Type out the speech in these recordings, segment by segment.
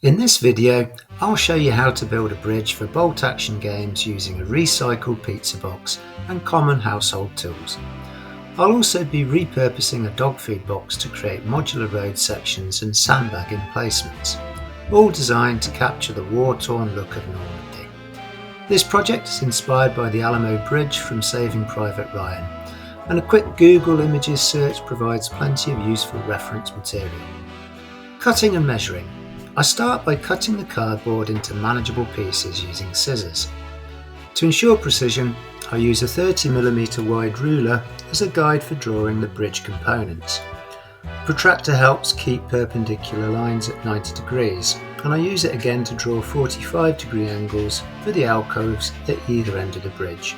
In this video, I'll show you how to build a bridge for bolt action games using a recycled pizza box and common household tools. I'll also be repurposing a dog food box to create modular road sections and sandbag emplacements, all designed to capture the war-torn look of Normandy. This project is inspired by the Alamo Bridge from Saving Private Ryan, and a quick Google Images search provides plenty of useful reference material. Cutting and measuring. I start by cutting the cardboard into manageable pieces using scissors. To ensure precision, I use a 30mm wide ruler as a guide for drawing the bridge components. Protractor helps keep perpendicular lines at 90 degrees, and I use it again to draw 45-degree angles for the alcoves at either end of the bridge.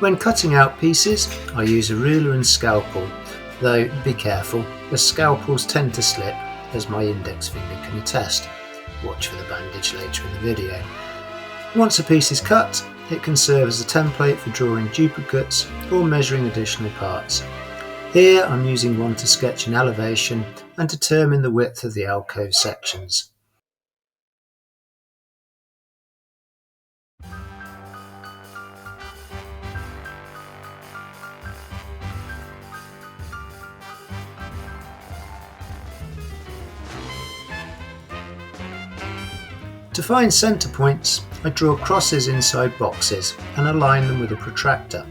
When cutting out pieces, I use a ruler and scalpel, though be careful, as scalpels tend to slip, as my index finger can attest. Watch for the bandage later in the video. Once a piece is cut, it can serve as a template for drawing duplicates or measuring additional parts. Here I'm using one to sketch an elevation and determine the width of the alcove sections. To find centre points, I draw crosses inside boxes and align them with a protractor.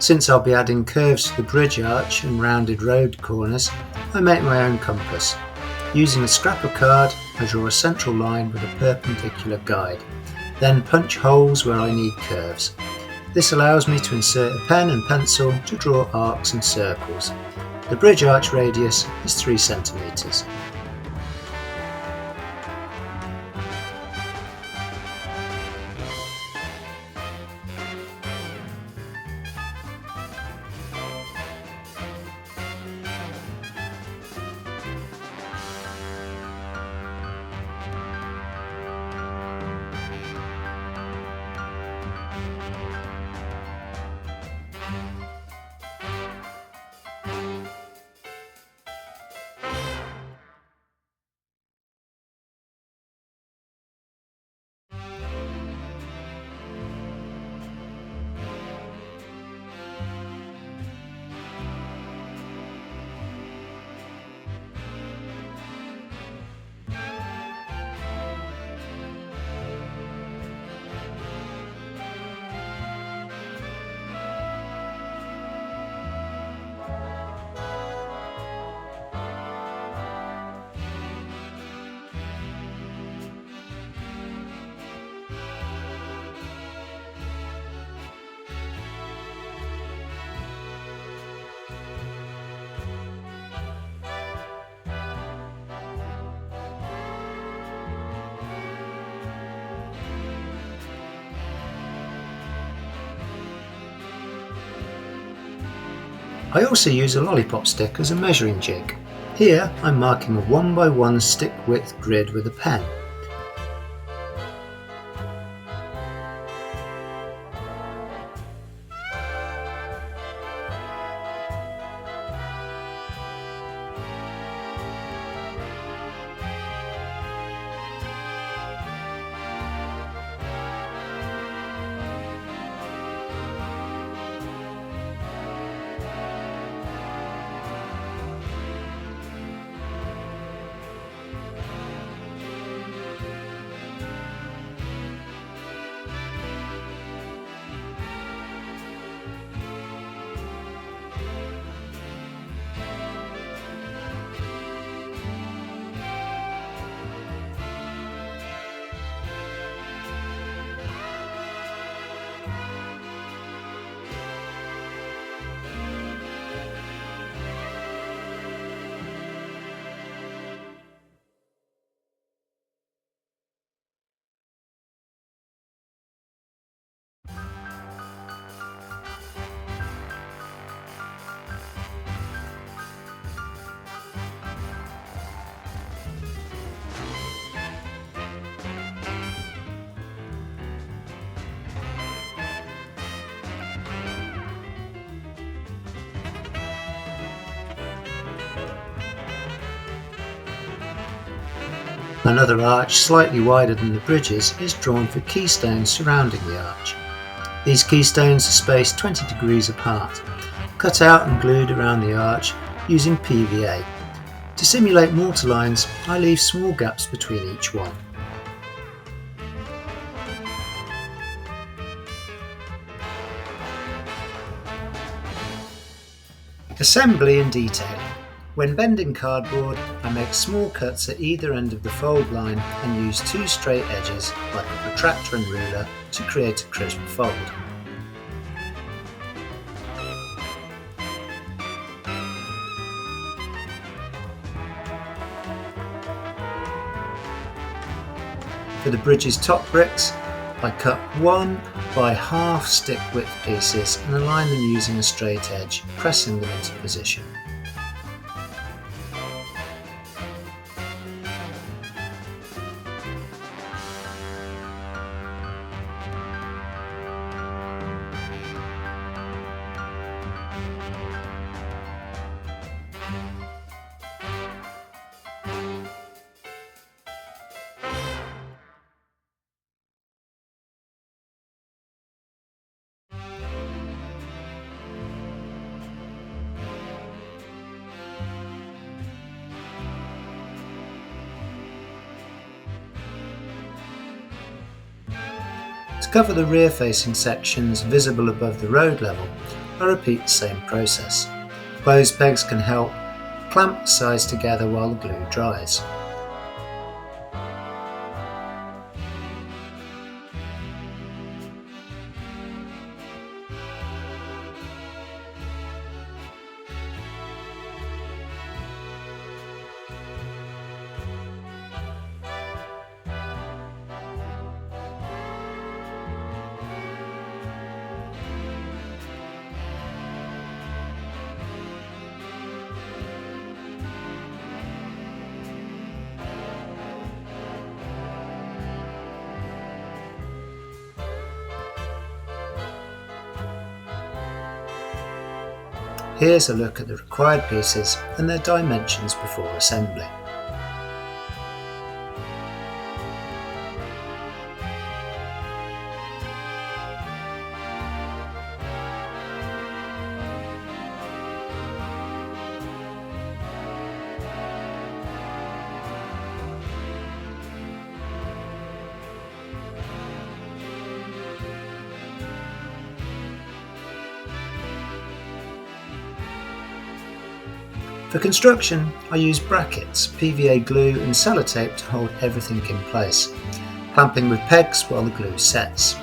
Since I'll be adding curves to the bridge arch and rounded road corners, I make my own compass. Using a scrap of card, I draw a central line with a perpendicular guide, then punch holes where I need curves. This allows me to insert a pen and pencil to draw arcs and circles. The bridge arch radius is 3 centimeters. I also use a lollipop stick as a measuring jig. Here I'm marking a 1x1 stick width grid with a pen. Another arch slightly wider than the bridges is drawn for keystones surrounding the arch. These keystones are spaced 20 degrees apart, cut out and glued around the arch using PVA. To simulate mortar lines, I leave small gaps between each one. Assembly and detailing. When bending cardboard, I make small cuts at either end of the fold line and use two straight edges, like a protractor and ruler, to create a crisp fold. For the bridge's top bricks, I cut 1 by half stick width pieces and align them using a straight edge, pressing them into position. To cover the rear-facing sections visible above the road level, I repeat the same process. Closed pegs can help clamp the sides together while the glue dries. Here's a look at the required pieces and their dimensions before assembly. For construction, I use brackets, PVA glue and sellotape to hold everything in place, clamping with pegs while the glue sets.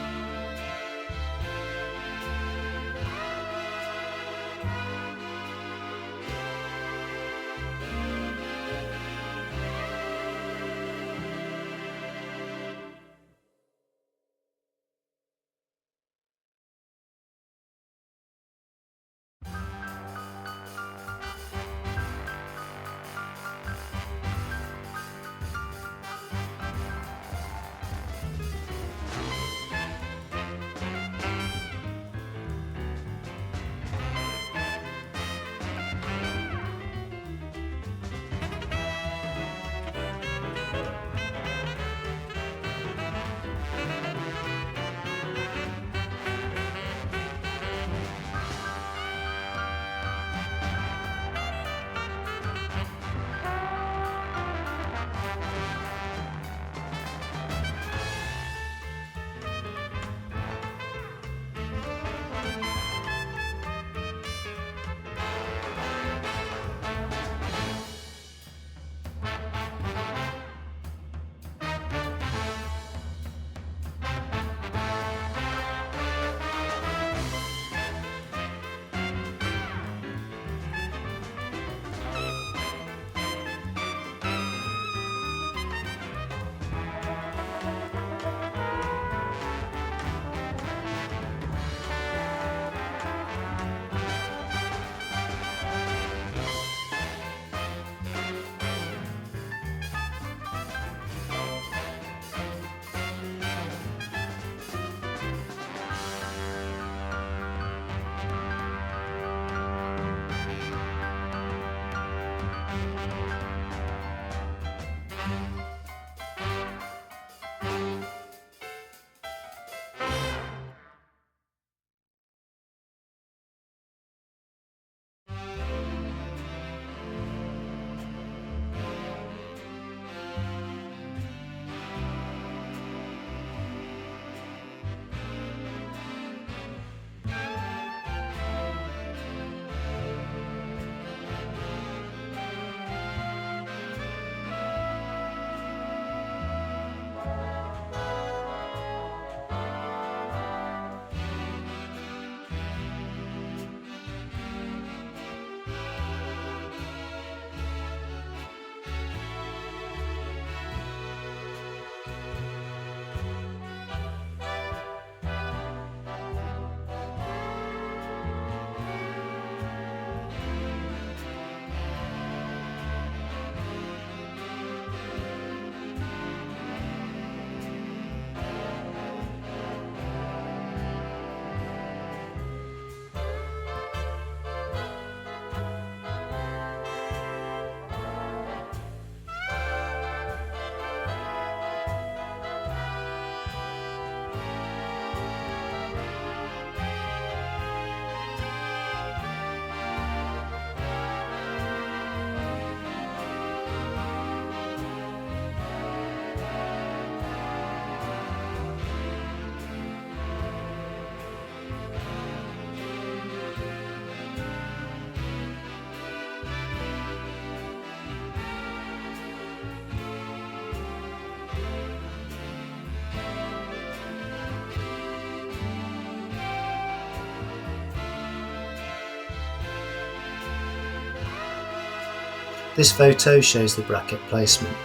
This photo shows the bracket placement.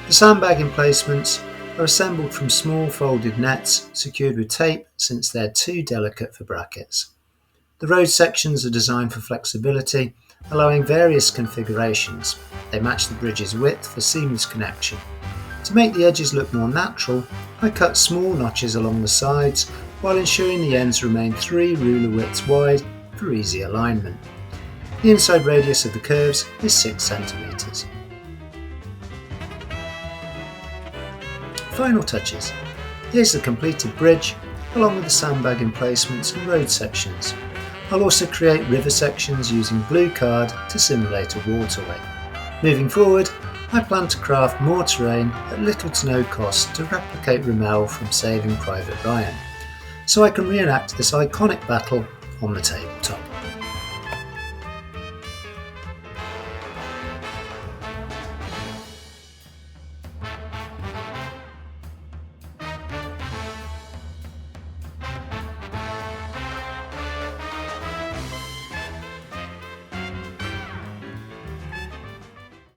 The sandbag emplacements are assembled from small folded nets secured with tape since they're too delicate for brackets. The road sections are designed for flexibility, allowing various configurations. They match the bridge's width for seamless connection. To make the edges look more natural, I cut small notches along the sides while ensuring the ends remain 3 ruler widths wide for easy alignment. The inside radius of the curves is 6 cm. Final touches. Here's the completed bridge along with the sandbag emplacements and road sections. I'll also create river sections using blue card to simulate a waterway. Moving forward, I plan to craft more terrain at little to no cost to replicate Rommel from Saving Private Ryan, so I can reenact this iconic battle on the tabletop.